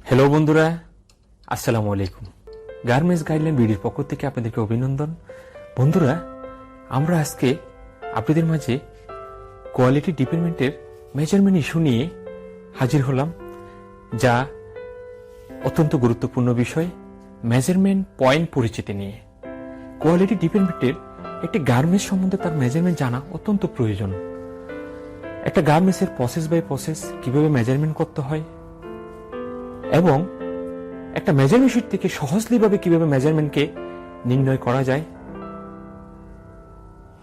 Hello বন্ধুরা, আসসালামু আলাইকুম। গার্মেন্টস গাইডলাইন ভিডিওর পক্ষ থেকে আপনাদেরকে অভিনন্দন। বন্ধুরা, আমরা আজকে আপনাদের মাঝে কোয়ালিটি ডিপার্টমেন্টের মেজারমেন্ট ইস্যু নিয়ে হাজির হলাম, যা অত্যন্ত গুরুত্বপূর্ণ বিষয়। মেজারমেন্ট পয়েন্ট পরিচিতি নিয়ে কোয়ালিটি ডিপার্টমেন্টের একটি গার্মেন্টস সম্বন্ধে তার মেজারমেন্ট জানা অত্যন্ত প্রয়োজন। একটা গার্মেন্টসের প্রসেস বাই প্রসেস কিভাবে মেজারমেন্ট করতে হয় এবং একটা মেজারমেন্ট শিট থেকে সহজভাবে কিভাবে মেজারমেন্টকে নির্ণয় করা যায়,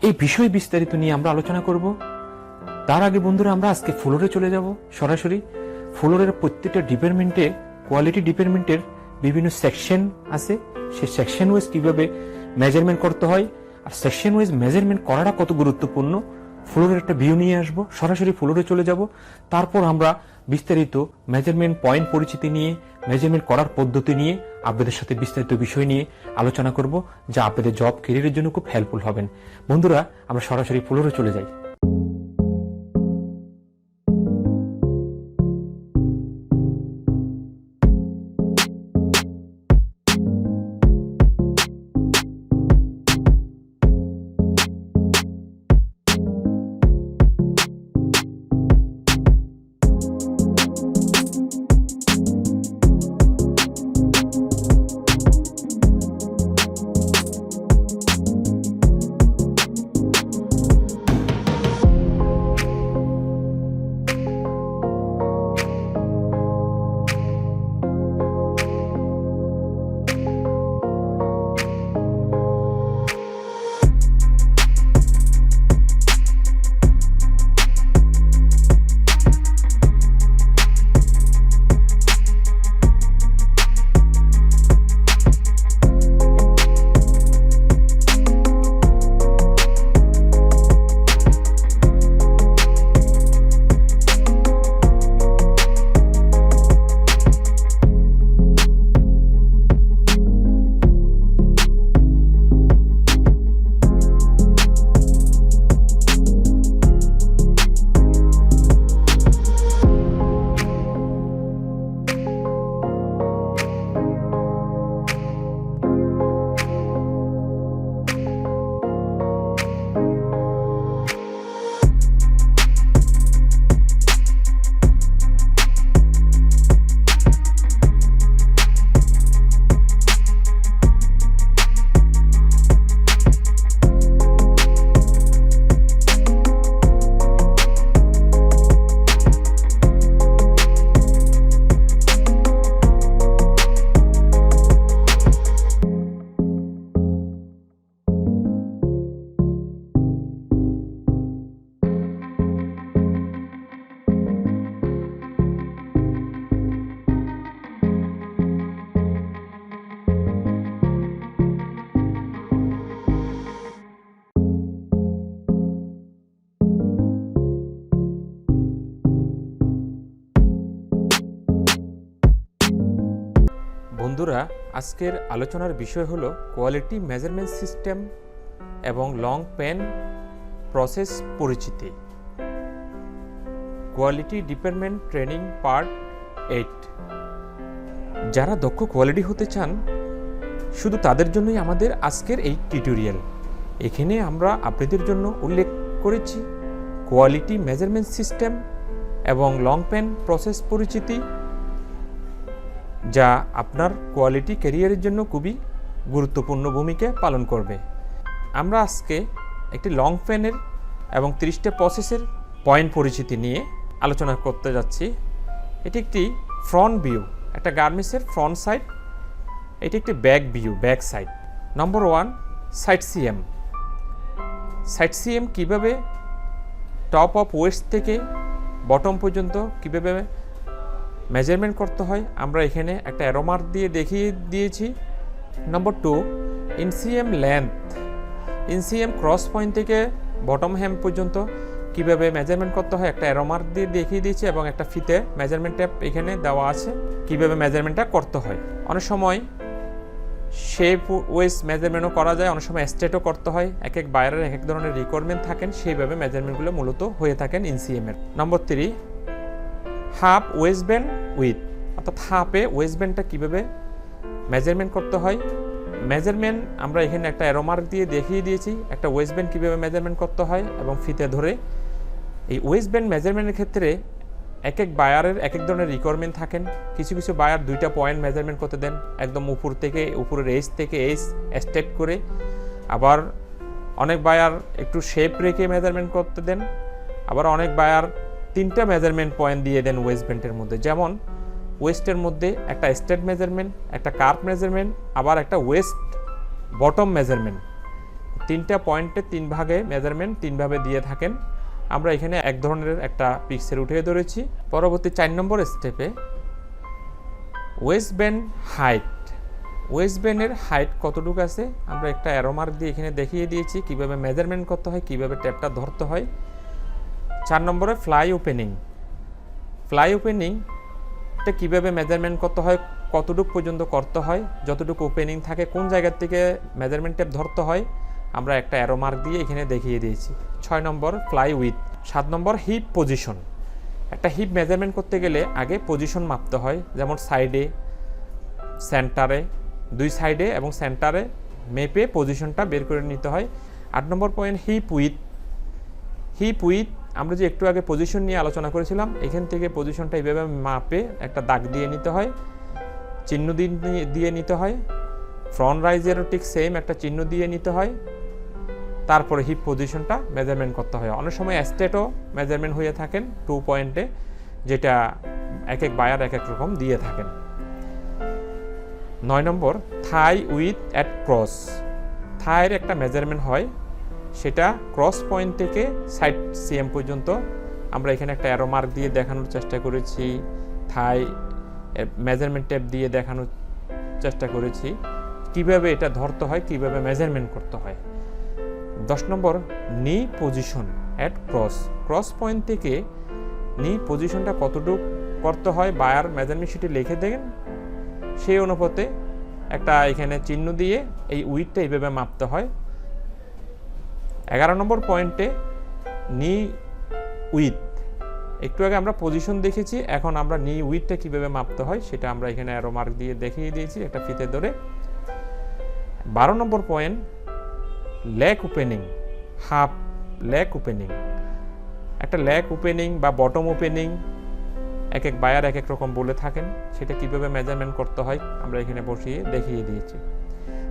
এই বিষয় বিস্তারিত নিয়ে আমরা আলোচনা করব। তার আগে বন্ধুরা, আমরা আজকে ফ্লোরে চলে যাব সরাসরি। ফ্লোরের প্রত্যেকটা ডিপার্টমেন্টে কোয়ালিটি ডিপার্টমেন্টের বিভিন্ন সেকশন আছে, সেই সেকশন ওয়াইজ কিভাবে মেজারমেন্ট করতে হয় আর সেকশন ওয়াইজ মেজারমেন্ট করাটা কত গুরুত্বপূর্ণ, ফ্লোরের একটা ভিউ নিয়ে আসবো। সরাসরি ফ্লোরে চলে যাব। তারপর আমরা বিস্তারিত মেজারমেন্ট পয়েন্ট পরিচিতি নিয়ে, মেজারমেন্ট করার পদ্ধতি নিয়ে আপনাদের সাথে বিস্তারিত বিষয় নিয়ে আলোচনা করব, যা আপনাদের জব ক্যারিয়ারের জন্য খুব হেল্পফুল হবেন। বন্ধুরা, আমরা সরাসরি ফ্লোরে চলে যাই। বন্ধুরা, আজকের আলোচনার বিষয় হলো কোয়ালিটি মেজারমেন্ট সিস্টেম এবং লং পেন প্রসেস পরিচিতি। Quality department training part 8। যারা দক্ষ কোয়ালিটি হতে চান, শুধু তাদের জন্যই আমাদের আজকের এই টিউটোরিয়াল। এখানে আমরা আপনাদের জন্য উল্লেখ করেছি কোয়ালিটি মেজারমেন্ট সিস্টেম এবং লং পেন প্রসেস পরিচিতি, যা আপনার কোয়ালিটি ক্যারিয়ারের জন্য খুবই গুরুত্বপূর্ণ ভূমিকা পালন করবে। আমরা আজকে একটি লং পেনের এবং 30টা প্রসেসের পয়েন্ট পরিচিতি নিয়ে আলোচনা করতে যাচ্ছি। এটি একটি ফ্রন্ট ভিউ, একটা গার্মেন্টসের ফ্রন্ট সাইড। এটি একটি ব্যাক ভিউ, ব্যাক সাইড। নম্বর 1, সাইড সিএম। সাইড সিএম কীভাবে টপ অফ ওয়েস্ট থেকে বটম পর্যন্ত কীভাবে মেজারমেন্ট করতে হয় আমরা এখানে একটা অ্যারো মার্ক দিয়ে দেখিয়ে দিয়েছি। নম্বর 2, ইনসিএম লেন্থ। ইনসিএম ক্রস পয়েন্ট থেকে বটম হ্যাম পর্যন্ত কিভাবে মেজারমেন্ট করতে হয় একটা অ্যারো মার্ক দিয়ে দেখিয়ে দিয়েছি, এবং একটা ফিতে মেজারমেন্ট ট্যাপ এখানে দেওয়া আছে কিভাবে মেজারমেন্টটা করতে হয়। অনেক সময় শেপ ওয়েস মেজারমেন্টও করা যায়, অনেক সময় স্ট্রেটও করতে হয়। এক এক বায়ারের এক এক ধরনের রিকোয়ারমেন্ট থাকেন, সেইভাবে মেজারমেন্টগুলো মূলত হয়ে থাকেন ইনসিএম এর। নম্বর 3, হাফ ওয়েস্ট ব্যান্ড উইথ। অর্থাৎ হাফে ওয়েস্ট ব্যান্ডটা কীভাবে মেজারমেন্ট করতে হয়। মেজারমেন্ট আমরা এখানে একটা অ্যারো মার্ক দিয়ে দেখিয়ে দিয়েছি একটা ওয়েস্ট ব্যান্ড কীভাবে মেজারমেন্ট করতে হয় এবং ফিতে ধরে। এই ওয়েস্ট ব্যান্ড মেজারমেন্টের ক্ষেত্রে এক এক বায়ারের এক এক ধরনের রিকোয়ারমেন্ট থাকেন। কিছু কিছু বায়ার 2টা পয়েন্ট মেজারমেন্ট করতে দেন, একদম উপর থেকে উপরের এজ থেকে এজ স্ট্রেট করে। আবার অনেক বায়ার একটু শেপ রেখে মেজারমেন্ট করতে দেন। আবার অনেক বায়ার 3টা মেজারমেন্ট পয়েন্ট দিয়ে দেন ওয়েস্ট ব্যান্ডের মধ্যে। যেমন ওয়েস্টের মধ্যে একটা স্ট্রেট মেজারমেন্ট, একটা কার্ভ মেজারমেন্ট, আবার একটা ওয়েস্ট বটম মেজারমেন্ট। 3টা পয়েন্টে 3 ভাগে মেজারমেন্ট 3 ভাবে দিয়ে থাকেন। আমরা এখানে এক ধরনের একটা পিক্সেল উঠিয়ে ধরেছি। পরবর্তী 4 নম্বর স্টেপে ওয়েস্ট ব্যান্ড হাইট। ওয়েস্ট ব্যান্ডের হাইট কতটুকু আছে আমরা একটা অ্যারো মার্ক দিয়ে এখানে দেখিয়ে দিয়েছি কিভাবে মেজারমেন্ট করতে হয়, কিভাবে ট্যাপটা ধরতে হয়। 4 নম্বরে ফ্লাই ওপেনিং। ফ্লাই ওপেনিংটা কীভাবে মেজারমেন্ট করতে হয়, কতটুকু পর্যন্ত করতে হয়, যতটুকু ওপেনিং থাকে কোন জায়গার থেকে মেজারমেন্ট ট্যাপ ধরতে হয় আমরা একটা অ্যারো মার্ক দিয়ে এখানে দেখিয়ে দিয়েছি। 6 নম্বর ফ্লাই উইথ। 7 নম্বর হিপ পজিশন। একটা হিপ মেজারমেন্ট করতে গেলে আগে পজিশন মাপতে হয়, যেমন সাইডে, সেন্টারে, 2 সাইডে এবং সেন্টারে মেপে পজিশনটা বের করে নিতে হয়। 8 নম্বর point hip width. Hip width আমরা যে একটু আগে পজিশন নিয়ে আলোচনা করেছিলাম, এখান থেকে পজিশনটা এইভাবে মাপে একটা দাগ দিয়ে নিতে হয়, চিহ্ন দিয়ে নিতে হয়। ফ্রন্ট রাইজেরও ঠিক সেম একটা চিহ্ন দিয়ে নিতে হয়। তারপরে হিপ পজিশনটা মেজারমেন্ট করতে হয়। অনেক সময় স্ট্রেটও মেজারমেন্ট হয়ে থাকেন 2 পয়েন্টে, যেটা এক এক বায়ার এক এক রকম দিয়ে থাকেন। 9 নম্বর থাই উইথ অ্যাট ক্রস। থাইয়ের একটা মেজারমেন্ট হয়, সেটা ক্রস পয়েন্ট থেকে সাইড সিএম পর্যন্ত। আমরা এখানে একটা অ্যারো মার্ক দিয়ে দেখানোর চেষ্টা করেছি, থাই মেজারমেন্ট ট্যাপ দিয়ে দেখানোর চেষ্টা করেছি কিভাবে এটা ধরতে হয়, কিভাবে মেজারমেন্ট করতে হয়। 10 নম্বর নি position at cross. Cross point থেকে নি পজিশনটা কতটুকু করতে হয় বায়ার মেজারমেন্ট শিটে লিখে দেন, সেই অনুপাতে একটা এখানে চিহ্ন দিয়ে এই উইথটা এইভাবে মাপতে হয়। 11 নম্বর পয়েন্টে নি উইথ। একটু আগে আমরা পজিশন দেখেছি, এখন আমরা নি উইথটা কীভাবে মাপতে হয় সেটা আমরা এখানে অ্যারো মার্ক দিয়ে দেখিয়ে দিয়েছি একটা ফিতে ধরে। 12 নম্বর point leg opening, half leg opening. একটা লেগ ওপেনিং বা বটম ওপেনিং এক এক বায়ার এক এক রকম বলে থাকেন, সেটা কিভাবে মেজারমেন্ট করতে হয় আমরা এখানে বসিয়ে দেখিয়ে দিয়েছি।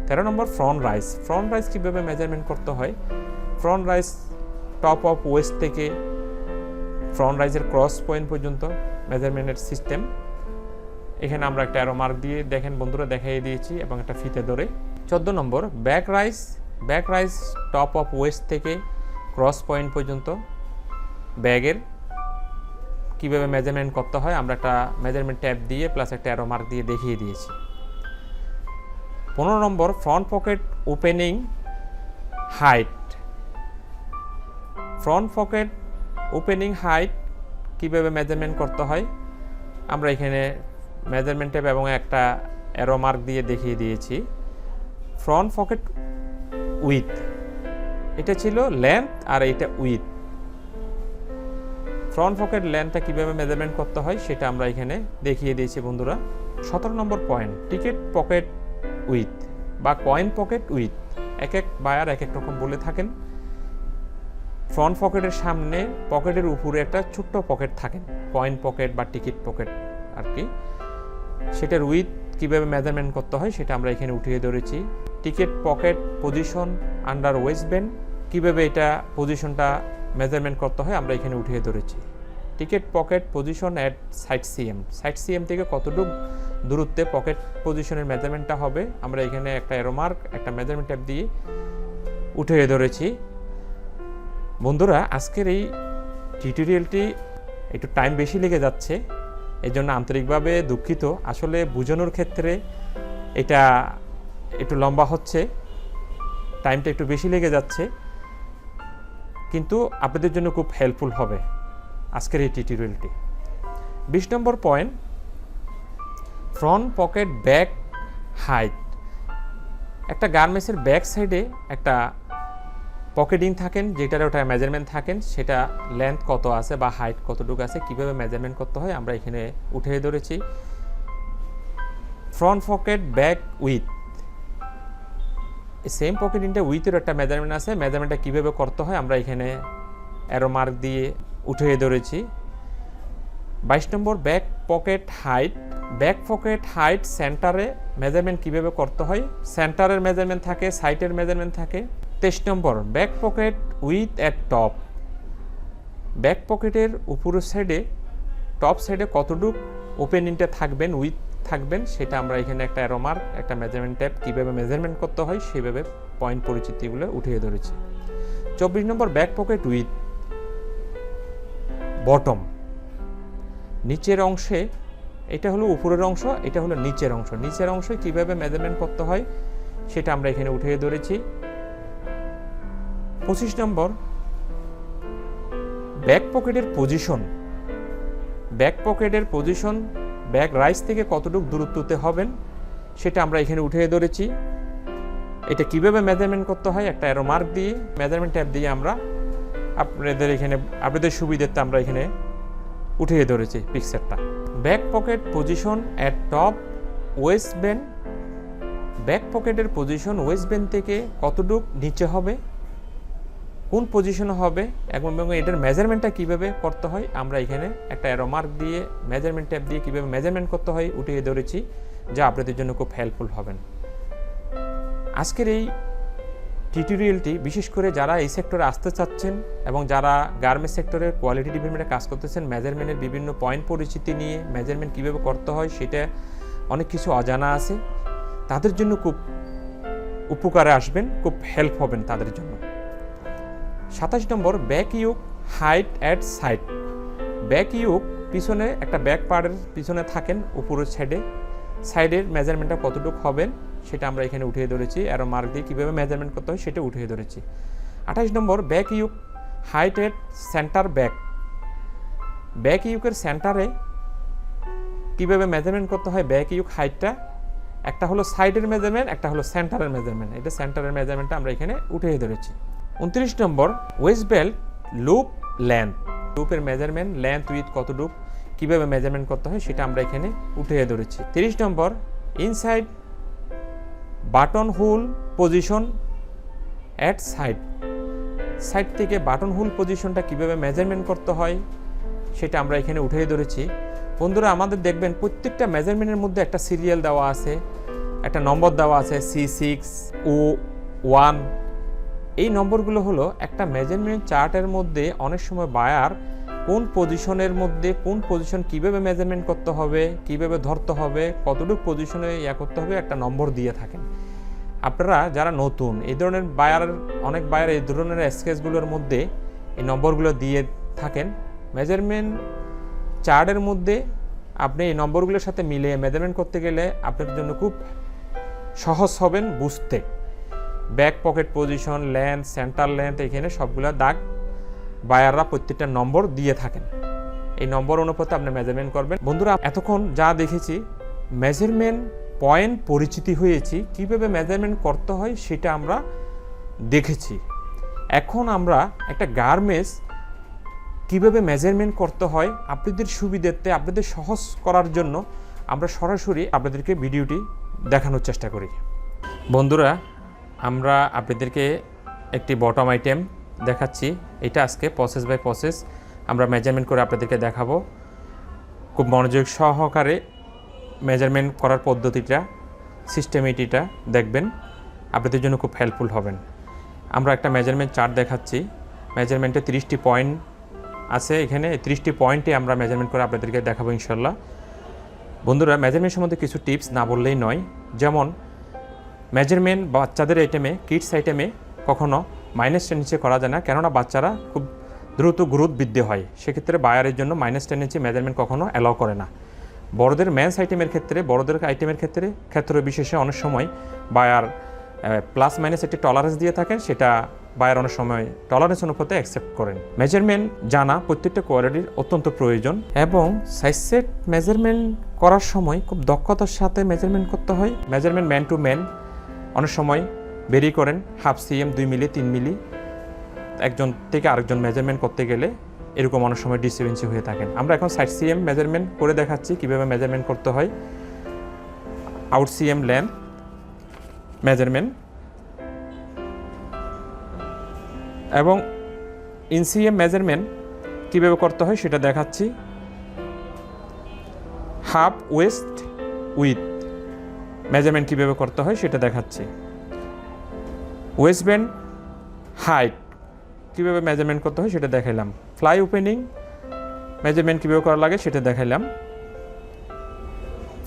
13 নম্বর ফ্রন্ট রাইজ। ফ্রন্ট রাইজ কীভাবে মেজারমেন্ট করতে হয়, front rise top of waist থেকে ফ্রন্ট রাইজের ক্রস পয়েন্ট পর্যন্ত মেজারমেন্টের সিস্টেম। এখানে আমরা একটা অ্যারো মার্ক দিয়ে দেখেন বন্ধুরা দেখিয়ে দিয়েছি এবং একটা ফিতে ধরে। 14 নম্বর back rise. Back rise top of waist থেকে ক্রস পয়েন্ট পর্যন্ত ব্যাগের কীভাবে মেজারমেন্ট করতে হয় আমরা একটা মেজারমেন্ট ট্যাপ দিয়ে প্লাস একটা অ্যারো মার্ক দিয়ে দেখিয়ে দিয়েছি। 15 নম্বর front pocket opening height. Front pocket opening height কীভাবে মেজারমেন্ট করতে হয় আমরা এখানে মেজারমেন্ট ট্যাপ এবং একটা অ্যারো মার্ক দিয়ে দেখিয়ে দিয়েছি। ফ্রন্ট পকেট উইথ, এটা ছিল লেন্থ আর এইটা উইথ। ফ্রন্ট পকেট লেন্থটা কীভাবে মেজারমেন্ট করতে হয় সেটা আমরা এখানে দেখিয়ে দিয়েছি বন্ধুরা। 17 নম্বর পয়েন্ট টিকেট পকেট উইথ বা কয়েন পকেট উইথ। এক এক বায়ার এক এক রকম বলে থাকেন। ফ্রন্ট পকেটের সামনে পকেটের উপরে একটা ছোট্ট পকেট থাকেন, কয়েন পকেট বা টিকিট পকেট আর কি, সেটার উইথ কীভাবে মেজারমেন্ট করতে হয় সেটা আমরা এখানে উঠিয়ে ধরেছি। Ticket pocket position under waist band, কীভাবে এটা পজিশনটা মেজারমেন্ট করতে হয় আমরা এখানে উঠিয়ে ধরেছি। Ticket pocket position at side CM. Side CM থেকে কতটুকু দূরত্বে পকেট পজিশনের মেজারমেন্টটা হবে আমরা এখানে একটা অ্যারো মার্ক একটা মেজারমেন্ট ট্যাপ দিয়ে উঠিয়ে ধরেছি। বন্ধুরা আজকের এই টিউটোরিয়ালটি একটু টাইম বেশি লেগে যাচ্ছে, এই জন্য আন্তরিকভাবে দুঃখিত। আসলে বোঝানোর ক্ষেত্রে এটা একটু লম্বা হচ্ছে, টাইমটা একটু বেশি লেগে যাচ্ছে, কিন্তু আপনাদের জন্য খুব হেল্পফুল হবে আজকের এই টিউটোরিয়ালটি। 20 নম্বর point front pocket back height. একটা গার্মেন্টসের ব্যাক সাইডে একটা পকেটিং থাকেন, যেটার ওটা মেজারমেন্ট থাকেন, সেটা লেন্থ কত আছে বা হাইট কতটুকু আছে কীভাবে মেজারমেন্ট করতে হয় আমরা এখানে উঠিয়ে ধরেছি। Front pocket back width, same pocket ইনটা উইথের একটা মেজারমেন্ট আছে। মেজারমেন্টটা কীভাবে করতে হয় আমরা এখানে অ্যারো মার্ক দিয়ে উঠিয়ে ধরেছি। 22 নম্বর back pocket height. Back pocket height সেন্টারে মেজারমেন্ট কীভাবে করতে হয়, সেন্টারের মেজারমেন্ট থাকে, সাইটের মেজারমেন্ট থাকে। 23 নম্বর back pocket width at top. Back পকেটের উপরের সাইডে টপ সাইডে কতটুক ওপেন ইনটা থাকবেন, উইথ থাকবেন, সেটা আমরা এখানে একটা অ্যারো মার্ক, একটা মেজারমেন্ট ট্যাব কীভাবে মেজারমেন্ট করতে হয় সেইভাবে পয়েন্ট পরিচিতিগুলো উঠিয়ে ধরেছি। 24 নম্বর ব্যাক পকেট উইথ বটম। নিচের অংশে, এটা হলো উপরের অংশ, এটা হলো নিচের অংশ, নিচের অংশে কীভাবে মেজারমেন্ট করতে হয় সেটা আমরা এখানে উঠিয়ে ধরেছি। 25 নম্বর ব্যাক পকেটের পজিশন। ব্যাক পকেটের পজিশন ব্যাক রাইস থেকে কতটুকু দূরত্বতে হবেন সেটা আমরা এখানে উঠিয়ে ধরেছি। এটা কিভাবে মেজারমেন্ট করতে হয় একটা অ্যারো মার্ক দিয়ে, মেজারমেন্ট ট্যাব দিয়ে আমরা আপনাদের সুবিধার্থে আমরা এখানে উঠিয়ে ধরেছি পিকচারটা। Back pocket position at top waist band. Back পকেটের পজিশন ওয়েস্ট বেন থেকে কতটুক নিচে হবে, কোন পজিশনে হবে এবং এটার মেজারমেন্টটা কীভাবে করতে হয় আমরা এখানে একটা অ্যারো মার্ক দিয়ে মেজারমেন্ট ট্যাব দিয়ে কীভাবে মেজারমেন্ট করতে হয় উঠিয়ে ধরেছি, যা আপনাদের জন্য খুব হেল্পফুল হবেন। আজকের এই টিউটোরিয়ালটি বিশেষ করে যারা এই সেক্টরে আসতে চাচ্ছেন এবং যারা গার্মেন্টস সেক্টরের কোয়ালিটি ডিপার্টমেন্টে কাজ করতেছেন, মেজারমেন্টের বিভিন্ন পয়েন্ট পরিচিতি নিয়ে মেজারমেন্ট কীভাবে করতে হয় সেটা অনেক কিছু অজানা আছে, তাদের জন্য খুব উপকারে আসবেন, খুব হেল্প হবেন তাদের জন্য। 27 নম্বর back yoke height at side. Back yoke পিছনে একটা ব্যাক পার্টের পিছনে থাকেন উপরের সাইডের মেজারমেন্টটা কতটুকু হবেন সেটা আমরা এখানে উঠিয়ে ধরেছি, অ্যারো মার্ক দিয়ে কীভাবে মেজারমেন্ট করতে হয় সেটা উঠিয়ে ধরেছি। 28 নম্বর ব্যাক ইউক হাইট এট সেন্টার ব্যাক। ব্যাক ইউকের সেন্টারে কীভাবে মেজারমেন্ট করতে হয়, ব্যাক ইউক হাইটটা একটা হলো সাইডের মেজারমেন্ট, একটা হলো সেন্টারের মেজারমেন্ট, এটা সেন্টারের মেজারমেন্টটা আমরা এখানে উঠিয়ে ধরেছি। 29 নম্বর ওয়েস্ট বেল্ট লুপ লেন্থ। লুপের মেজারমেন্ট লেন্থ উইথ কতটুক কীভাবে মেজারমেন্ট করতে হয় সেটা আমরা এখানে উঠিয়ে ধরেছি। 30 নম্বর inside button hole position at side থেকে বাটন হোল পজিশনটা কীভাবে মেজারমেন্ট করতে হয় সেটা আমরা এখানে উঠিয়ে ধরেছি। বন্ধুরা আমাদের দেখবেন প্রত্যেকটা মেজারমেন্টের মধ্যে একটা সিরিয়াল দেওয়া আছে, একটা নম্বর দেওয়া আছে C6 O1। এই নম্বরগুলো হলো একটা মেজারমেন্ট চার্টের মধ্যে অনেক সময় বায়ার কোন পজিশনের মধ্যে কোন পজিশন কীভাবে মেজারমেন্ট করতে হবে, কীভাবে ধরতে হবে, কতটুকু পজিশনে করতে হবে একটা নম্বর দিয়ে থাকেন। আপনারা যারা নতুন এই ধরনের অনেক বায়ার এই ধরনের স্কেচগুলোর মধ্যে এই নম্বরগুলো দিয়ে থাকেন। মেজারমেন্ট চার্টের মধ্যে আপনি এই নম্বরগুলোর সাথে মিলিয়ে মেজারমেন্ট করতে গেলে আপনার জন্য খুব সহজ হবেন বুঝতে। Back pocket position, length, centre length, এখানে সবগুলো দাগ বায়াররা প্রত্যেকটা নম্বর দিয়ে থাকেন। এই নম্বর অনুপাতে আপনি মেজারমেন্ট করবেন। বন্ধুরা এতক্ষণ যা দেখেছি মেজারমেন্ট পয়েন্ট পরিচিতি হয়েছি, কিভাবে মেজারমেন্ট করতে হয় সেটা আমরা দেখেছি। এখন আমরা একটা গার্মেন্টস কিভাবে মেজারমেন্ট করতে হয় আপনাদের সুবিধার্থে, আপনাদের সহজ করার জন্য আমরা সরাসরি আপনাদেরকে ভিডিওটি দেখানোর চেষ্টা করি। বন্ধুরা আমরা আপনাদেরকে একটি বটম আইটেম দেখাচ্ছি, এটা আজকে প্রসেস বাই প্রসেস আমরা মেজারমেন্ট করে আপনাদেরকে দেখাবো। খুব মনোযোগ সহকারে মেজারমেন্ট করার পদ্ধতিটা, সিস্টেমেটিটা দেখবেন, আপনাদের জন্য খুব হেল্পফুল হবেন। আমরা একটা মেজারমেন্ট চার্ট দেখাচ্ছি, মেজারমেন্টে 30টি পয়েন্ট আছে, এখানে 30টি পয়েন্টে আমরা মেজারমেন্ট করে আপনাদেরকে দেখাবো ইনশাল্লাহ। বন্ধুরা মেজারমেন্ট সম্বন্ধে কিছু টিপস না বললেই নয়, যেমন মেজারমেন্ট বাচ্চাদের আইটেমে, কিডস আইটেমে কখনো -10 নিচে করা যায় না, কেননা বাচ্চারা খুব দ্রুত গ্রোথ বৃদ্ধি হয়, সেক্ষেত্রে বায়ারের জন্য -10 নিচে মেজারমেন্ট কখনো অ্যালাউ করে না। বড়দের মেন্স আইটেমের ক্ষেত্রে, বড়দের আইটেমের ক্ষেত্রে বিশেষে অনেক সময় বায়ার +- একটি টলারেন্স দিয়ে থাকেন, সেটা বায়ার অনেক সময় টলারেন্স অনুপাতে অ্যাকসেপ্ট করেন। মেজারমেন্ট জানা প্রত্যেকটা কোয়ালিটির অত্যন্ত প্রয়োজন এবং সাইজ সেট মেজারমেন্ট করার সময় খুব দক্ষতার সাথে মেজারমেন্ট করতে হয়। মেজারমেন্ট ম্যান টু ম্যান অনেক সময় বেরি করেন, 1/2 cm, 2 মিলি, 3 মিলি, একজন থেকে আরেকজন মেজারমেন্ট করতে গেলে এরকম অনেক সময় ডিসক্রিপেন্সি হয়ে থাকেন। আমরা এখন 60 cm মেজারমেন্ট করে দেখাচ্ছি কীভাবে মেজারমেন্ট করতে হয়। আউট সিএম লেন্থ মেজারমেন্ট এবং ইন সিএম মেজারমেন্ট কীভাবে করতে হয় সেটা দেখাচ্ছি। হাফ ওয়েস্ট উইথ মেজারমেন্ট কীভাবে করতে হয় সেটা দেখাচ্ছি। ওয়েস্ট ব্যান্ড হাইট কীভাবে মেজারমেন্ট করতে হয় সেটা দেখাইলাম। ফ্লাই ওপেনিং মেজারমেন্ট কীভাবে করা লাগে সেটা দেখাইলাম।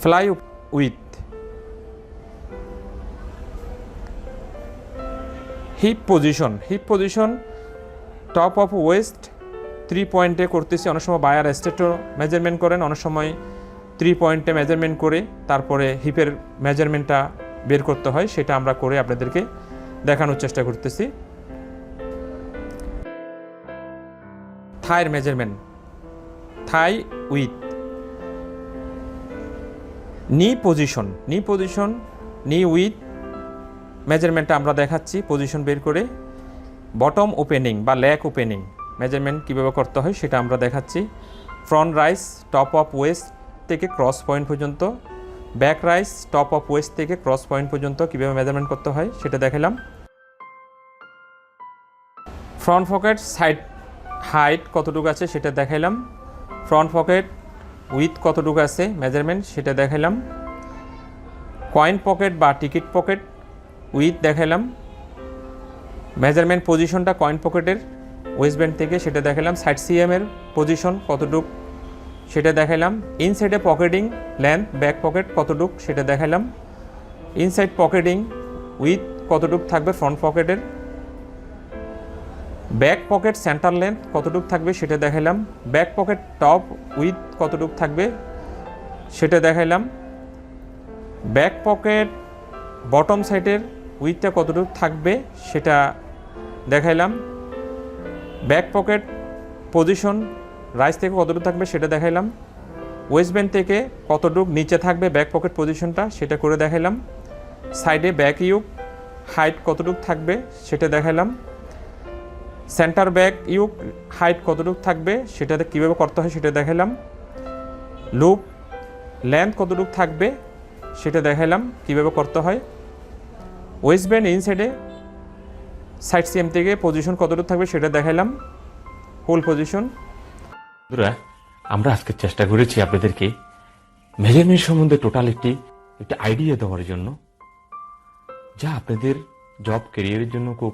Fly with hip position top of West 3 পয়েন্টে করতেছি। অনেক সময় বায়ার স্টেটও মেজারমেন্ট করেন, অনেক সময় 3 পয়েন্টে মেজারমেন্ট করে তারপরে হিপের মেজারমেন্টটা বের করতে হয়, সেটা আমরা করে আপনাদেরকে দেখানোর চেষ্টা করতেছি। থাইয়ের মেজারমেন্ট, থাই উইথ নি পজিশন নি উইথ মেজারমেন্টটা আমরা দেখাচ্ছি পজিশন বের করে। বটম ওপেনিং বা ল্যাক ওপেনিং মেজারমেন্ট কীভাবে করতে হয় সেটা আমরা দেখাচ্ছি। Front rice top of waist থেকে ক্রস পয়েন্ট পর্যন্ত, back rise top of waist থেকে ক্রস পয়েন্ট পর্যন্ত কীভাবে মেজারমেন্ট করতে হয় সেটা দেখালাম। ফ্রন্ট পকেট সাইড হাইট কতটুকু আছে সেটা দেখাইলাম। ফ্রন্ট পকেট উইথ কতটুকু আছে মেজারমেন্ট সেটা দেখাইলাম। কয়েন পকেট বা টিকিট পকেট উইথ দেখাইলাম। মেজারমেন্ট পজিশনটা কয়েন পকেটের ওয়েস্ট ব্যান্ড থেকে সেটা দেখালাম। সাইড সিএমের পজিশন কতটুক সেটা দেখালাম। ইনসাইডে পকেটিং লেন্থ ব্যাক পকেট কতটুক সেটা দেখালাম। ইনসাইড পকেটিং উইথ কতটুক থাকবে ফ্রন্ট পকেটের। ব্যাক পকেট সেন্টার লেন্থ কতটুক থাকবে সেটা দেখালাম। ব্যাক পকেট টপ উইথ কতটুক থাকবে সেটা দেখালাম। ব্যাক পকেট বটম সাইডের উইথটা কতটুক থাকবে সেটা দেখাইলাম। ব্যাক পকেট পজিশন রাইস থেকে কতটুকু থাকবে সেটা দেখাইলাম। ওয়েস্ট ব্যান্ড থেকে কতটুক নিচে থাকবে ব্যাক পকেট পজিশনটা সেটা করে দেখাইলাম। সাইডে ব্যাক ইউক হাইট কতটুক থাকবে সেটা দেখাইলাম। সেন্টার ব্যাক ইউক হাইট কতটুক থাকবে সেটাতে কীভাবে করতে হয় সেটা দেখাইলাম। লুপ লেন্থ কতটুক থাকবে সেটা দেখাইলাম কীভাবে করতে হয়। ওয়েস্ট ব্যান্ড ইনসাইডে সাইড সিএম থেকে পজিশন কতটুকু থাকবে সেটা দেখাইলাম। Hole position. বন্ধুরা, আমরা আজকে চেষ্টা করেছি আপনাদেরকে মেজারমেন্ট সম্বন্ধে টোটাল একটি আইডিয়া দেওয়ার জন্য, যা আপনাদের জব ক্যারিয়ারের জন্য খুব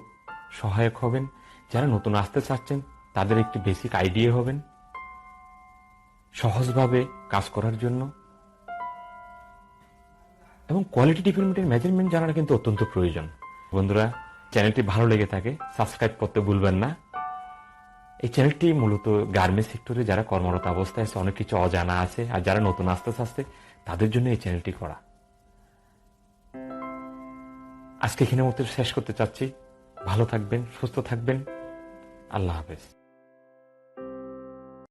সহায়ক হবেন। যারা নতুন আসতে চাচ্ছেন তাদের একটি বেসিক আইডিয়া হবেন সহজভাবে কাজ করার জন্য। এবং কোয়ালিটি ডিপার্টমেন্টের মেজারমেন্ট জানাটা কিন্তু অত্যন্ত প্রয়োজন। বন্ধুরা, চ্যানেলটি ভালো লেগে থাকে সাবস্ক্রাইব করতে ভুলবেন না। এই চ্যানেলটি মূলত গার্মেন্টস সেক্টরে যারা কর্মরত অবস্থায় আছে, অনেক কিছু অজানা আছে, আর যারা নতুন আসতে চাচ্ছে তাদের জন্য এই চ্যানেলটি করা। আজকে এখানে মতো শেষ করতে চাচ্ছি। ভালো থাকবেন, সুস্থ থাকবেন। আল্লাহ হাফেজ।